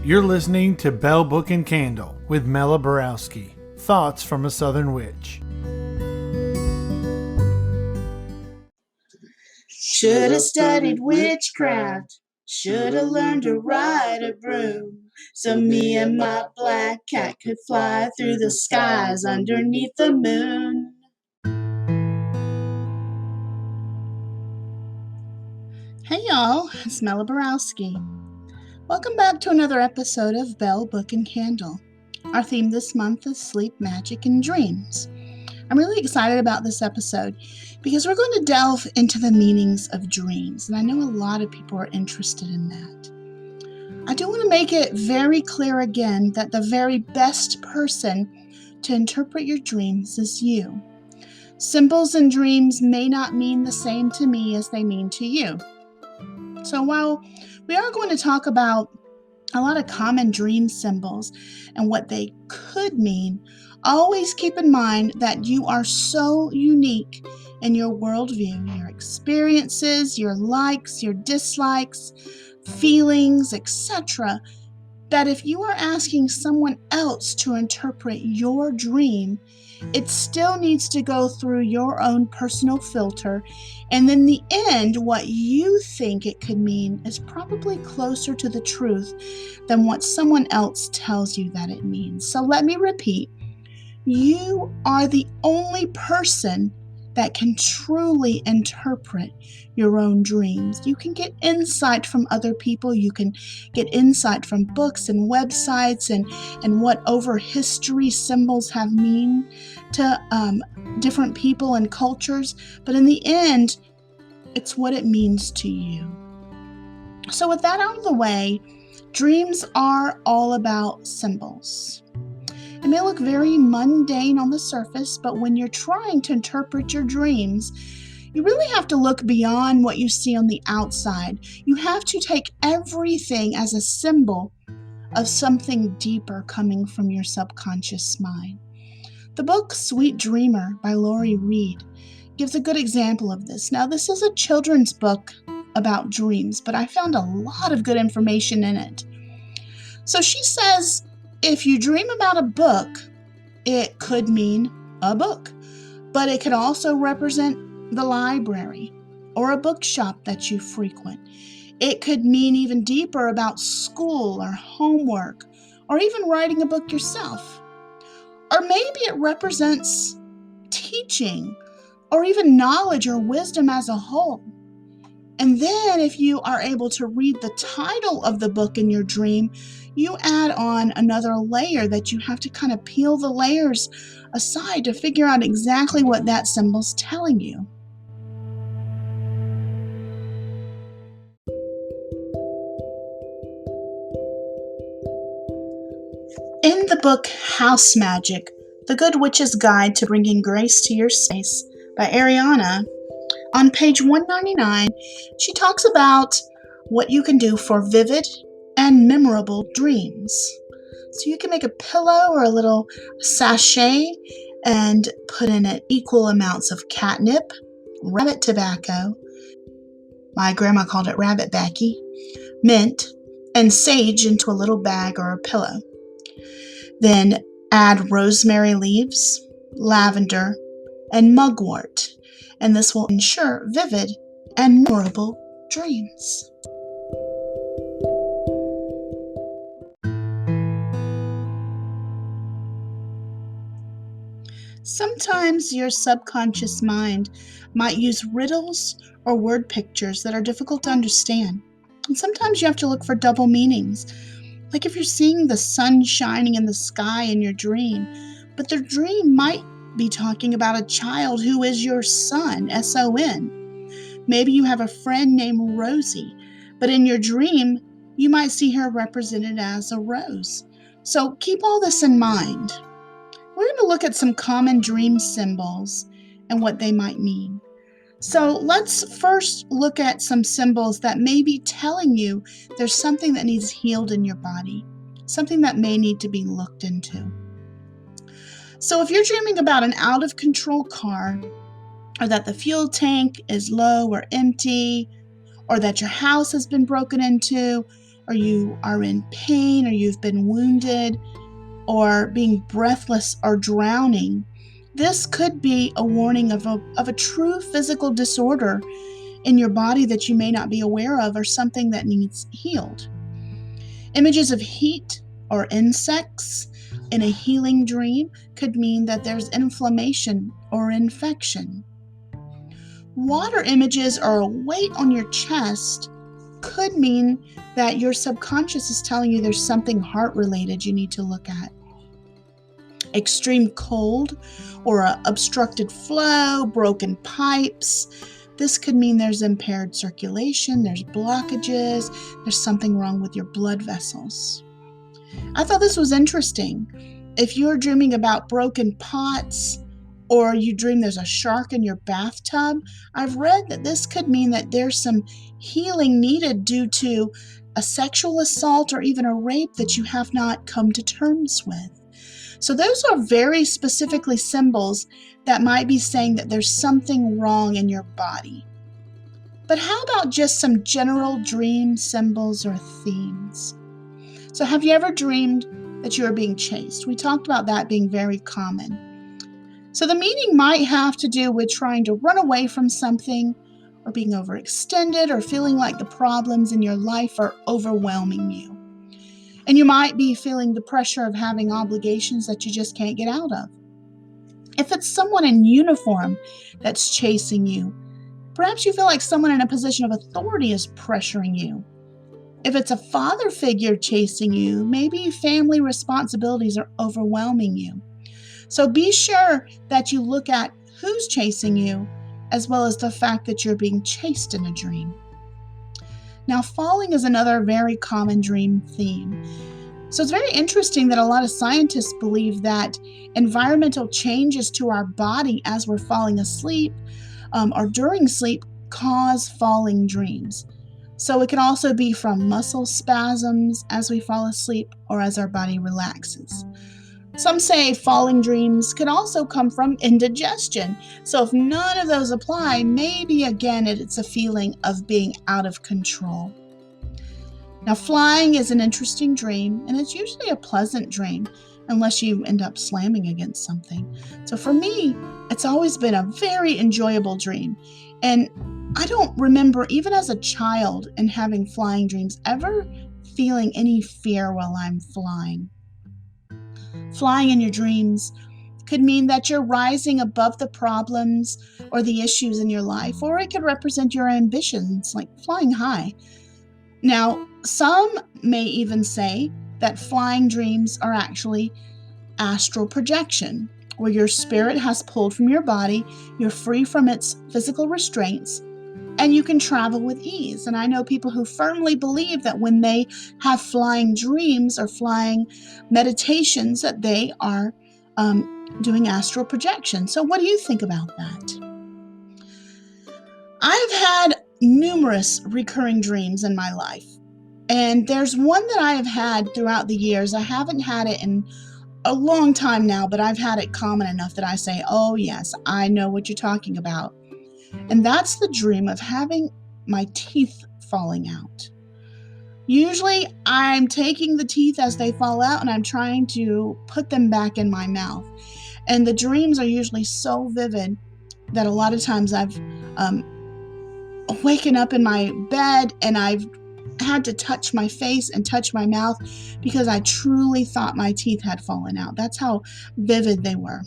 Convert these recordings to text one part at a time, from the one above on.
You're listening to Belle, Book and Candle with Mela Borowski. Thoughts from a Southern Witch. Shoulda studied witchcraft, shoulda learned to ride a broom, so me and my black cat could fly through the skies underneath the moon. Hey y'all, it's Mela Borowski. Welcome back to another episode of Belle, Book and Candle. Our theme this month is sleep, magic, and dreams. I'm really excited about this episode because we're going to delve into the meanings of dreams, and I know a lot of people are interested in that. I do want to make it very clear again that the very best person to interpret your dreams is you. Symbols and dreams may not mean the same to me as they mean to you. So while we are going to talk about a lot of common dream symbols and what they could mean, always keep in mind that you are so unique in your worldview, your experiences, your likes, your dislikes, feelings, etc., that if you are asking someone else to interpret your dream, it still needs to go through your own personal filter, and in the end, what you think it could mean is probably closer to the truth than what someone else tells you that it means. So let me repeat. You are the only person that can truly interpret your own dreams. You can get insight from other people. You can get insight from books and websites and what over history symbols have mean to different people and cultures. But in the end, it's what it means to you. So with that out of the way, dreams are all about symbols. It may look very mundane on the surface, but when you're trying to interpret your dreams, you really have to look beyond what you see on the outside. You have to take everything as a symbol of something deeper coming from your subconscious mind. The book Sweet Dreamer by Reid gives a good example of this. Now, this is a children's book about dreams, but I found a lot of good information in it. So she says, if you dream about a book, it could mean a book, but it could also represent the library or a bookshop that you frequent. It could mean even deeper about school or homework or even writing a book yourself. Or maybe it represents teaching or even knowledge or wisdom as a whole. And then if you are able to read the title of the book in your dream, you add on another layer that you have to kind of peel the layers aside to figure out exactly what that symbol's telling you. In the book House Magic, The Good Witch's Guide to Bringing Grace to Your Space by Ariana, on page 199, she talks about what you can do for vivid and memorable dreams. So you can make a pillow or a little sachet and put in it equal amounts of catnip, rabbit tobacco, my grandma called it rabbit backy, mint, and sage into a little bag or a pillow. Then add rosemary leaves, lavender, and mugwort, and this will ensure vivid and memorable dreams. Sometimes your subconscious mind might use riddles or word pictures that are difficult to understand. And sometimes you have to look for double meanings. Like if you're seeing the sun shining in the sky in your dream, but the dream might be talking about a child who is your son, S-O-N. Maybe you have a friend named Rosie, but in your dream, you might see her represented as a rose. So keep all this in mind. We're going to look at some common dream symbols and what they might mean. So let's first look at some symbols that may be telling you there's something that needs healed in your body, something that may need to be looked into. So if you're dreaming about an out-of-control car, or that the fuel tank is low or empty, or that your house has been broken into, or you are in pain, or you've been wounded, or being breathless or drowning, this could be a warning of a true physical disorder in your body that you may not be aware of, or something that needs healed. Images of heat or insects in a healing dream could mean that there's inflammation or infection. Water images or a weight on your chest could mean that your subconscious is telling you there's something heart-related you need to look at. Extreme cold or an obstructed flow, broken pipes. This could mean there's impaired circulation, there's blockages, there's something wrong with your blood vessels. I thought this was interesting. If you're dreaming about broken pots, or you dream there's a shark in your bathtub, I've read that this could mean that there's some healing needed due to a sexual assault or even a rape that you have not come to terms with. So those are very specifically symbols that might be saying that there's something wrong in your body. But how about just some general dream symbols or themes? So have you ever dreamed that you are being chased? We talked about that being very common. So the meaning might have to do with trying to run away from something, or being overextended, or feeling like the problems in your life are overwhelming you. And you might be feeling the pressure of having obligations that you just can't get out of. If it's someone in uniform that's chasing you, perhaps you feel like someone in a position of authority is pressuring you. If it's a father figure chasing you, maybe family responsibilities are overwhelming you. So be sure that you look at who's chasing you, as well as the fact that you're being chased in a dream. Now, falling is another very common dream theme. So it's very interesting that a lot of scientists believe that environmental changes to our body as we're falling asleep or during sleep cause falling dreams. So it can also be from muscle spasms as we fall asleep or as our body relaxes. Some say falling dreams could also come from indigestion. So if none of those apply, maybe again it's a feeling of being out of control. Now, flying is an interesting dream, and it's usually a pleasant dream unless you end up slamming against something. So for me, it's always been a very enjoyable dream. And I don't remember, even as a child and having flying dreams, ever feeling any fear while I'm flying. Flying in your dreams could mean that you're rising above the problems or the issues in your life, or it could represent your ambitions, like flying high. Now, some may even say that flying dreams are actually astral projection, where your spirit has pulled from your body, you're free from its physical restraints, and you can travel with ease. And I know people who firmly believe that when they have flying dreams or flying meditations, that they are doing astral projection. So what do you think about that? I've had numerous recurring dreams in my life. And there's one that I have had throughout the years. I haven't had it in a long time now, but I've had it common enough that I say, oh yes, I know what you're talking about. And that's the dream of having my teeth falling out. Usually I'm taking the teeth as they fall out and I'm trying to put them back in my mouth. And the dreams are usually so vivid that a lot of times I've waken up in my bed and I've had to touch my face and touch my mouth because I truly thought my teeth had fallen out. That's how vivid they were.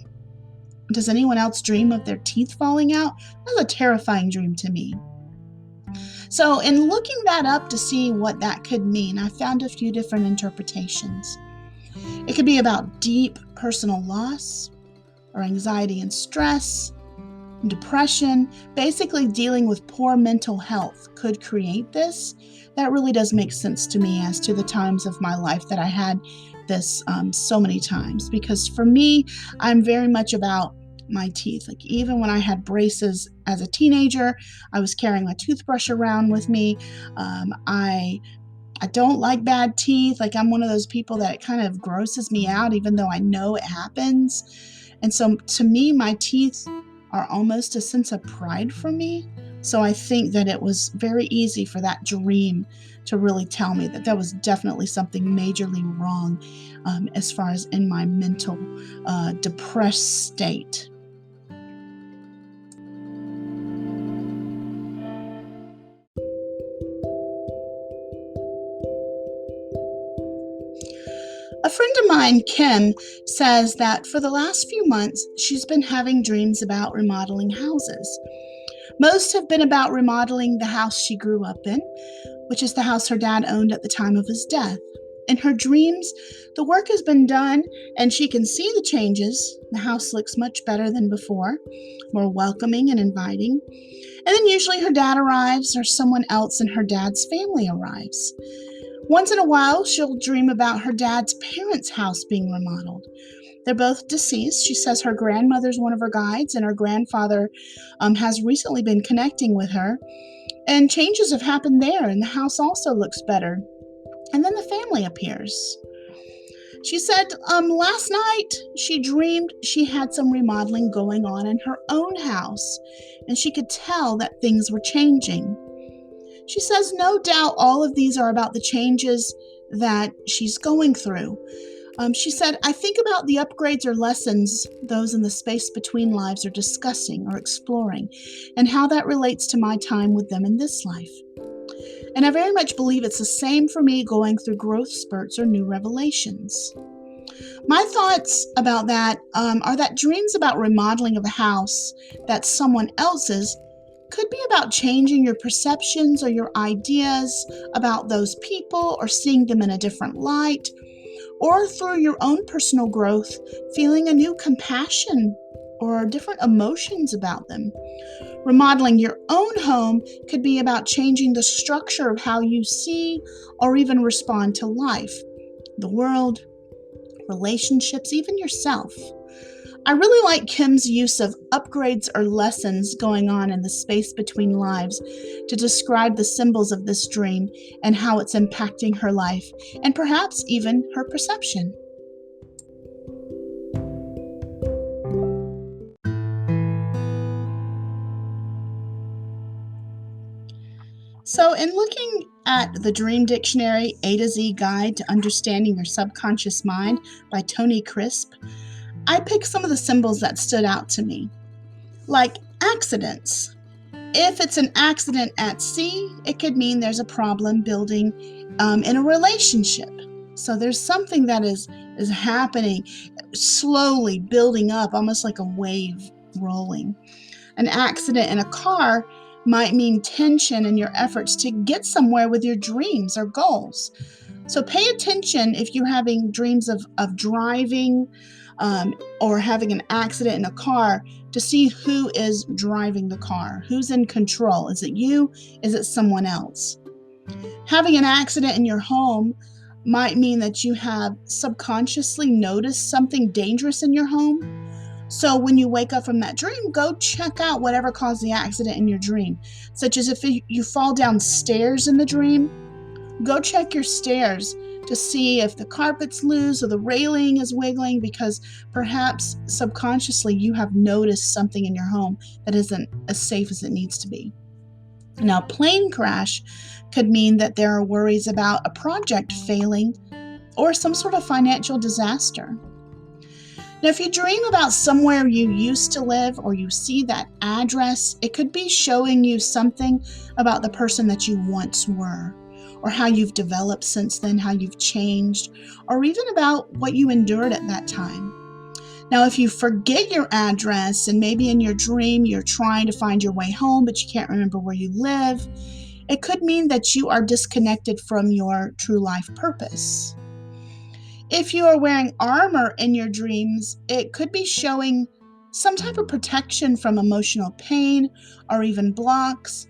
Does anyone else dream of their teeth falling out? That's a terrifying dream to me. So in looking that up to see what that could mean, I found a few different interpretations. It could be about deep personal loss or anxiety and stress, depression. Basically dealing with poor mental health could create this. That really does make sense to me as to the times of my life that I had this so many times. Because for me, I'm very much about my teeth. Like even when I had braces as a teenager, I was carrying my toothbrush around with me. I don't like bad teeth. Like I'm one of those people that it kind of grosses me out, even though I know it happens. And so to me, my teeth are almost a sense of pride for me. So I think that it was very easy for that dream to really tell me that there was definitely something majorly wrong as far as in my mental depressed state. A friend of mine, Kim, says that for the last few months, she's been having dreams about remodeling houses. Most have been about remodeling the house she grew up in, which is the house her dad owned at the time of his death. In her dreams, the work has been done and she can see the changes. The house looks much better than before, more welcoming and inviting. And then usually her dad arrives or someone else in her dad's family arrives. Once in a while, she'll dream about her dad's parents' house being remodeled. They're both deceased. She says her grandmother's one of her guides, and her grandfather has recently been connecting with her. And changes have happened there, and the house also looks better. And then the family appears. She said last night she dreamed she had some remodeling going on in her own house, and she could tell that things were changing. She says no doubt all of these are about the changes that she's going through. She said, I think about the upgrades or lessons those in the space between lives are discussing or exploring, and how that relates to my time with them in this life. And I very much believe it's the same for me going through growth spurts or new revelations. My thoughts about that are that dreams about remodeling of a house that's someone else's could be about changing your perceptions or your ideas about those people or seeing them in a different light, or through your own personal growth, feeling a new compassion or different emotions about them. Remodeling your own home could be about changing the structure of how you see or even respond to life, the world, relationships, even yourself. I really like Kim's use of upgrades or lessons going on in the space between lives to describe the symbols of this dream and how it's impacting her life and perhaps even her perception. So, in looking at the Dream Dictionary A to Z Guide to Understanding Your Subconscious Mind by Tony Crisp, I picked some of the symbols that stood out to me, like accidents. If it's an accident at sea, it could mean there's a problem building in a relationship. So there's something that is happening, slowly building up, almost like a wave rolling. An accident in a car might mean tension in your efforts to get somewhere with your dreams or goals. So pay attention if you're having dreams of driving or having an accident in a car, to see who is driving the car, who's in control. Is it you? Is it someone else? Having an accident in your home might mean that you have subconsciously noticed something dangerous in your home. So when you wake up from that dream, go check out whatever caused the accident in your dream, such as if you fall down stairs in the dream. Go check your stairs to see if the carpet's loose or the railing is wiggling, because perhaps subconsciously you have noticed something in your home that isn't as safe as it needs to be. Now, plane crash could mean that there are worries about a project failing or some sort of financial disaster. Now, if you dream about somewhere you used to live or you see that address, it could be showing you something about the person that you once were, or how you've developed since then, how you've changed, or even about what you endured at that time. Now, if you forget your address and maybe in your dream you're trying to find your way home, but you can't remember where you live, it could mean that you are disconnected from your true life purpose. If you are wearing armor in your dreams, it could be showing some type of protection from emotional pain or even blocks.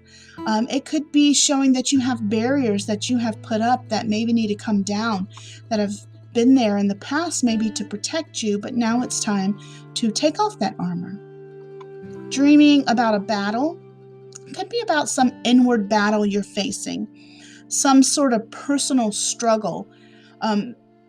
It could be showing that you have barriers that you have put up that maybe need to come down, that have been there in the past maybe to protect you, but now it's time to take off that armor. Dreaming about a battle could be about some inward battle you're facing, some sort of personal struggle.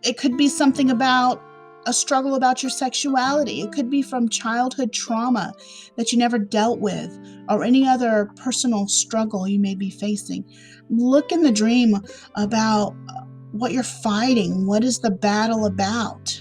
It could be something about a struggle about your sexuality. It could be from childhood trauma that you never dealt with, or any other personal struggle you may be facing. Look in the dream about what you're fighting. What is the battle about?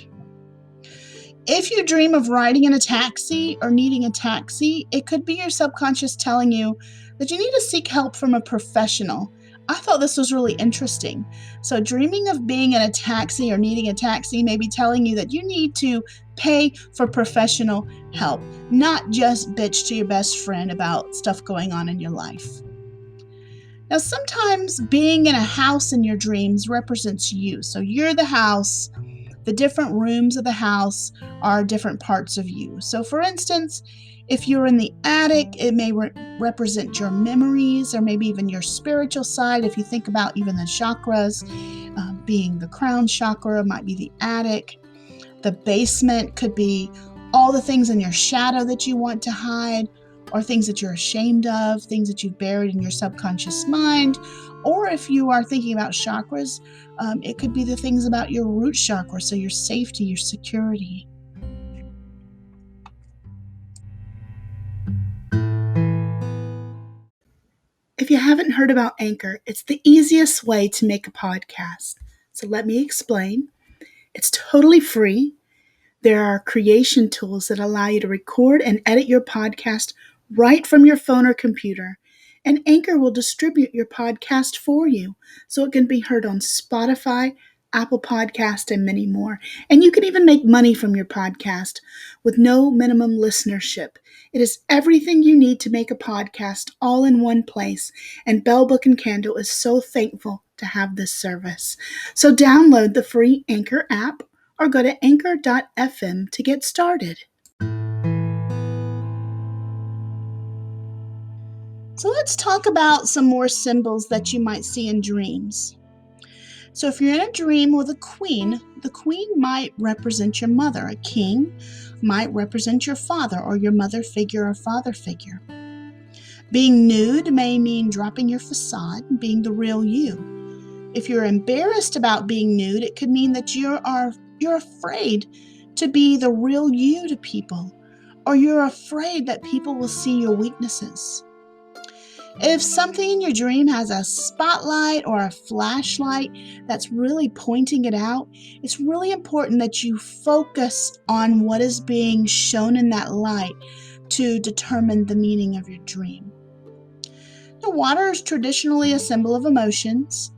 If you dream of riding in a taxi or needing a taxi, it could be your subconscious telling you that you need to seek help from a professional. I thought this was really interesting. So dreaming of being in a taxi or needing a taxi may be telling you that you need to pay for professional help, not just bitch to your best friend about stuff going on in your life. Now, sometimes being in a house in your dreams represents you. So you're the house. The different rooms of the house are different parts of you. So for instance, if you're in the attic, it may represent your memories or maybe even your spiritual side. If you think about even the chakras, being the crown chakra might be the attic. The basement could be all the things in your shadow that you want to hide, or things that you're ashamed of, things that you've buried in your subconscious mind. Or if you are thinking about chakras, it could be the things about your root chakra, so your safety, your security. If you haven't heard about Anchor, it's the easiest way to make a podcast. So let me explain. It's totally free. There are creation tools that allow you to record and edit your podcast right from your phone or computer. And Anchor will distribute your podcast for you so it can be heard on Spotify, Apple Podcast, and many more. And you can even make money from your podcast with no minimum listenership. It is everything you need to make a podcast all in one place. And Belle Book and Candle is so thankful to have this service. So download the free Anchor app or go to anchor.fm to get started. So let's talk about some more symbols that you might see in dreams. So if you're in a dream with a queen, the queen might represent your mother. A king might represent your father or your mother figure or father figure. Being nude may mean dropping your facade and being the real you. If you're embarrassed about being nude, it could mean that you're afraid to be the real you to people, or you're afraid that people will see your weaknesses. If something in your dream has a spotlight or a flashlight that's really pointing it out, it's really important that you focus on what is being shown in that light to determine the meaning of your dream. Now, water is traditionally a symbol of emotions,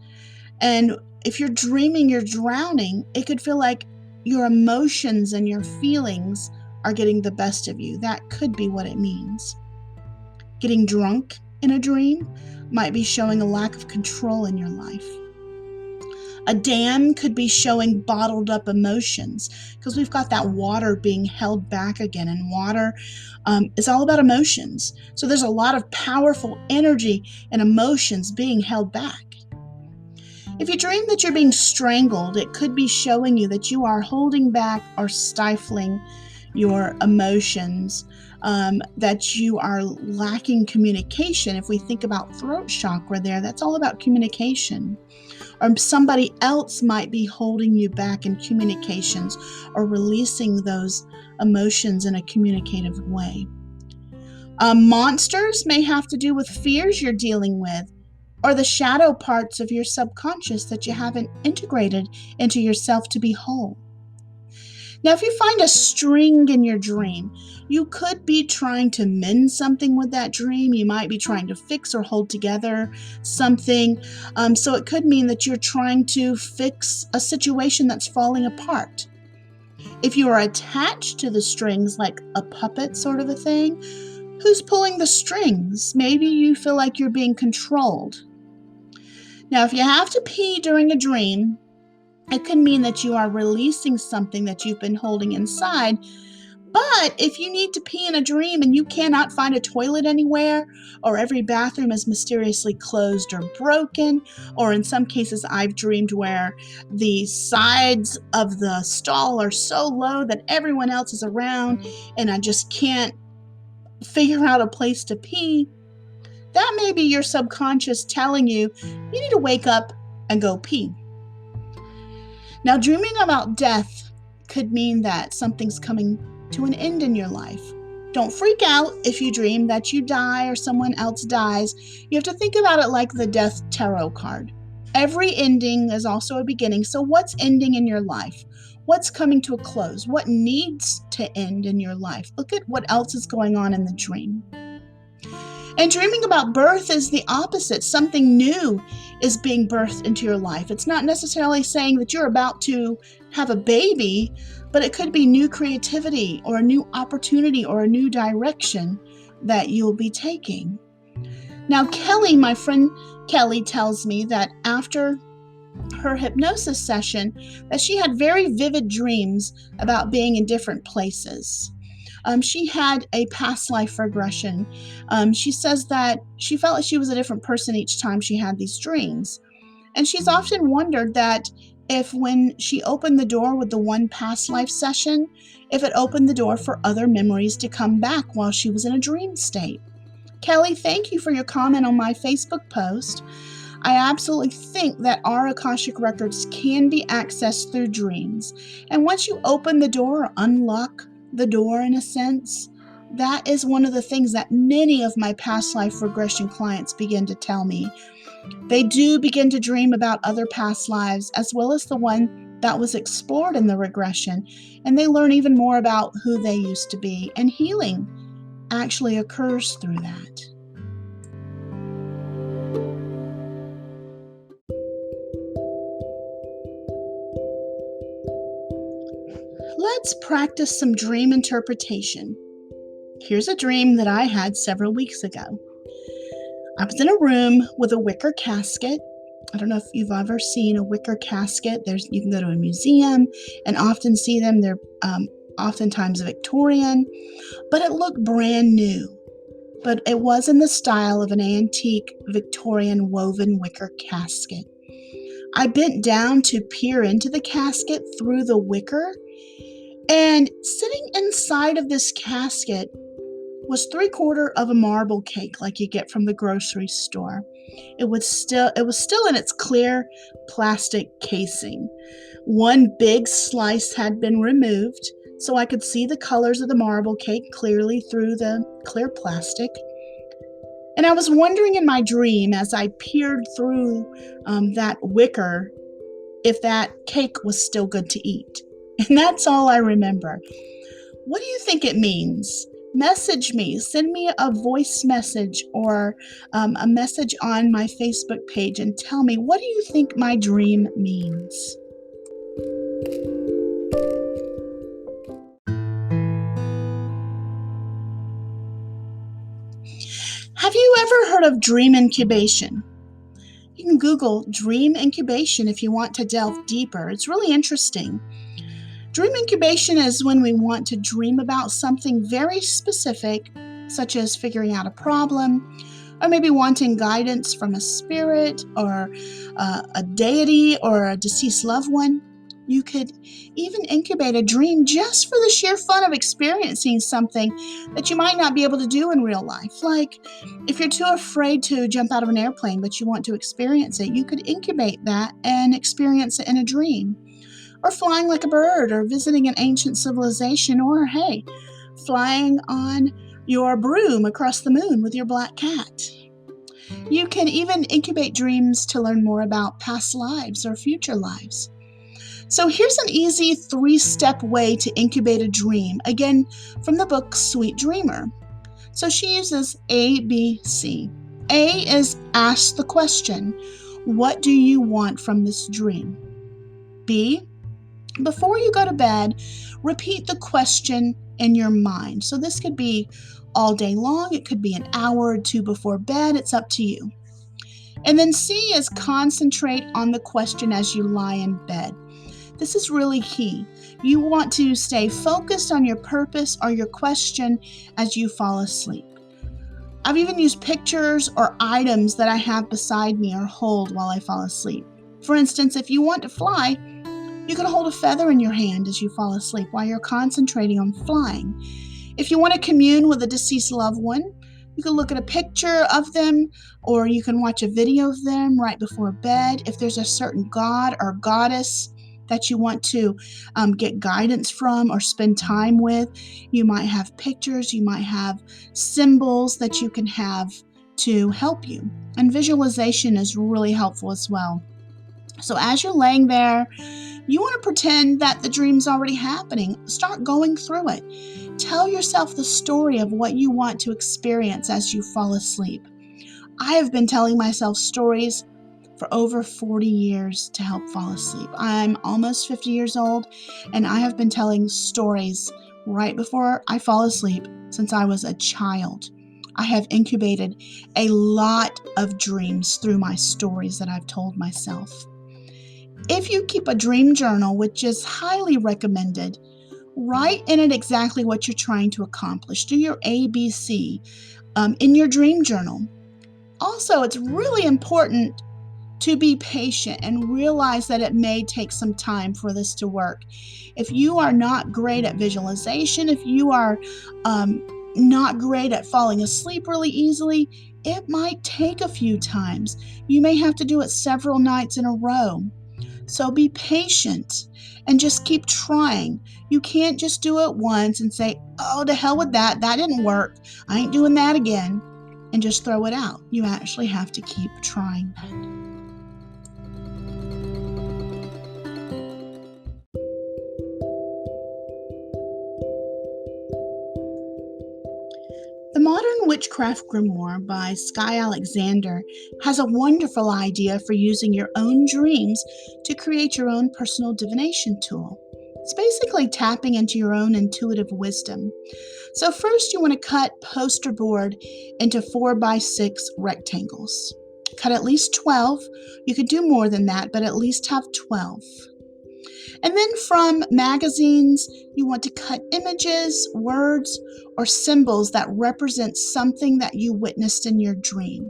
and if you're dreaming you're drowning, it could feel like your emotions and your feelings are getting the best of you. That could be what it means. Getting drunk in a dream might be showing a lack of control in your life. A dam could be showing bottled up emotions because we've got that water being held back again, and water is all about emotions. So there's a lot of powerful energy and emotions being held back. If you dream that you're being strangled, it could be showing you that you are holding back or stifling your emotions, that you are lacking communication. If we think about throat chakra there, that's all about communication. Or somebody else might be holding you back in communications or releasing those emotions in a communicative way. Monsters may have to do with fears you're dealing with, or the shadow parts of your subconscious that you haven't integrated into yourself to be whole. Now, if you find a string in your dream, you could be trying to mend something with that dream. You might be trying to fix or hold together something. So it could mean that you're trying to fix a situation that's falling apart. If you are attached to the strings like a puppet sort of a thing, who's pulling the strings? Maybe you feel like you're being controlled. Now, if you have to pee during a dream, it can mean that you are releasing something that you've been holding inside. But if you need to pee in a dream and you cannot find a toilet anywhere, or every bathroom is mysteriously closed or broken, or in some cases I've dreamed where the sides of the stall are so low that everyone else is around and I just can't figure out a place to pee, that may be your subconscious telling you you need to wake up and go pee. Now, dreaming about death could mean that something's coming to an end in your life. Don't freak out if you dream that you die or someone else dies. You have to think about it like the Death Tarot card. Every ending is also a beginning. So what's ending in your life? What's coming to a close? What needs to end in your life? Look at what else is going on in the dream. And dreaming about birth is the opposite. Something new is being birthed into your life. It's not necessarily saying that you're about to have a baby, but it could be new creativity or a new opportunity or a new direction that you'll be taking. Now, Kelly, my friend Kelly, tells me that after her hypnosis session, that she had very vivid dreams about being in different places. She had a past life regression. She says that she felt like she was a different person each time she had these dreams. And she's often wondered that if when she opened the door with the one past life session, if it opened the door for other memories to come back while she was in a dream state. Kelly, thank you for your comment on my Facebook post. I absolutely think that our Akashic records can be accessed through dreams. And once you open the door or unlock the door in a sense, that is one of the things that many of my past life regression clients begin to tell me. They do begin to dream about other past lives as well as the one that was explored in the regression, and they learn even more about who they used to be, and healing actually occurs through that. Let's practice some dream interpretation. Here's a dream that I had several weeks ago. I was in a room with a wicker casket. I don't know if you've ever seen a wicker casket. You can go to a museum and often see them. They're oftentimes Victorian, but it looked brand new. But it was in the style of an antique Victorian woven wicker casket. I bent down to peer into the casket through the wicker, and sitting inside of this casket was 3/4 of a marble cake like you get from the grocery store. It was still in its clear plastic casing. One big slice had been removed, so I could see the colors of the marble cake clearly through the clear plastic. And I was wondering in my dream as I peered through that wicker if that cake was still good to eat. And that's all I remember. What do you think it means? Message me, send me a voice message or a message on my Facebook page and tell me, what do you think my dream means? Have you ever heard of dream incubation? You can Google dream incubation if you want to delve deeper. It's really interesting. Dream incubation is when we want to dream about something very specific, such as figuring out a problem, or maybe wanting guidance from a spirit or a deity or a deceased loved one. You could even incubate a dream just for the sheer fun of experiencing something that you might not be able to do in real life. Like if you're too afraid to jump out of an airplane but you want to experience it, you could incubate that and experience it in a dream. Or flying like a bird, or visiting an ancient civilization, or hey, flying on your broom across the moon with your black cat. You can even incubate dreams to learn more about past lives or future lives. So here's an easy 3-step way to incubate a dream, again from the book Sweet Dreamer. So she uses A, B, C. A is ask the question, what do you want from this dream? B, before you go to bed, repeat the question in your mind. So this could be all day long. It could be an hour or two before bed. It's up to you. And then C is concentrate on the question as you lie in bed. This is really key. You want to stay focused on your purpose or your question as you fall asleep. I've even used pictures or items that I have beside me or hold while I fall asleep. For instance, if you want to fly, you can hold a feather in your hand as you fall asleep while you're concentrating on flying. If you want to commune with a deceased loved one, you can look at a picture of them, or you can watch a video of them right before bed. If there's a certain god or goddess that you want to get guidance from or spend time with. You might have pictures, you might have symbols that you can have to help you. And visualization is really helpful as well. So as you're laying there, you want to pretend that the dream's already happening. Start going through it. Tell yourself the story of what you want to experience as you fall asleep. I have been telling myself stories for over 40 years to help fall asleep. I'm almost 50 years old, and I have been telling stories right before I fall asleep since I was a child. I have incubated a lot of dreams through my stories that I've told myself. If you keep a dream journal, which is highly recommended, write in it exactly what you're trying to accomplish. Do your ABC in your dream journal. Also, it's really important to be patient and realize that it may take some time for this to work. If you are not great at visualization, if you are not great at falling asleep really easily, it might take a few times. You may have to do it several nights in a row. So be patient and just keep trying. You can't just do it once and say, oh, to hell with that. That didn't work. I ain't doing that again. And just throw it out. You actually have to keep trying that. The Modern Witchcraft Grimoire by Skye Alexander has a wonderful idea for using your own dreams to create your own personal divination tool. It's basically tapping into your own intuitive wisdom. So first you want to cut poster board into 4x6 rectangles. Cut at least 12. You could do more than that, but at least have 12. And then from magazines, you want to cut images, words, or symbols that represent something that you witnessed in your dream.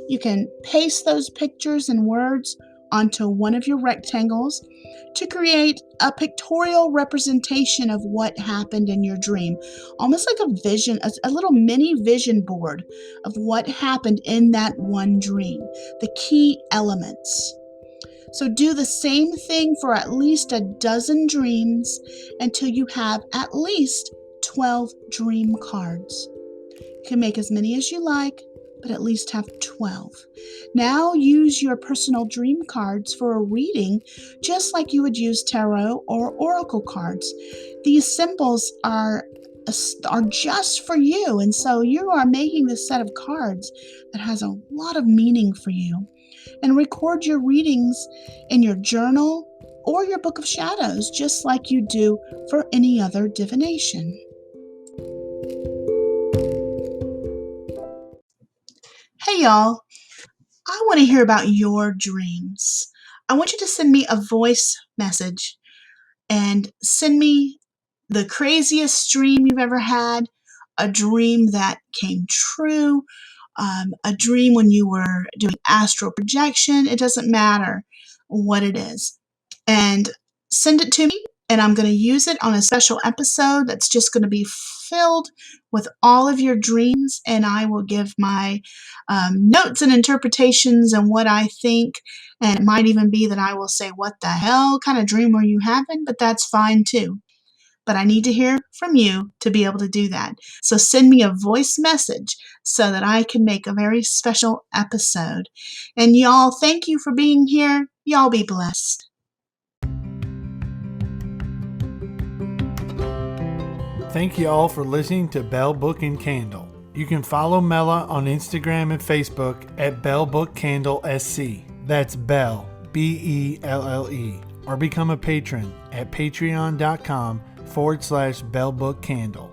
You can paste those pictures and words onto one of your rectangles to create a pictorial representation of what happened in your dream, almost like a vision, a little mini vision board of what happened in that one dream, the key elements. So do the same thing for at least a dozen dreams until you have at least 12 dream cards. You can make as many as you like, but at least have 12. Now use your personal dream cards for a reading, just like you would use tarot or oracle cards. These symbols are just for you, and so you are making this set of cards that has a lot of meaning for you. And record your readings in your journal or your book of shadows, just like you do for any other divination. Hey y'all, I want to hear about your dreams. I want you to send me a voice message and send me the craziest dream you've ever had, a dream that came true, a dream when you were doing astral projection. It doesn't matter what it is. And send it to me, and I'm going to use it on a special episode that's just going to be filled with all of your dreams, and I will give my notes and interpretations and what I think, and it might even be that I will say, what the hell kind of dream were you having? But that's fine too. But I need to hear from you to be able to do that. So send me a voice message so that I can make a very special episode. And y'all, thank you for being here. Y'all be blessed. Thank you all for listening to Belle Book and Candle. You can follow Mela on Instagram and Facebook at Belle Book Candle SC. That's Belle, Belle, or become a patron at patreon.com/Belle Book Candle.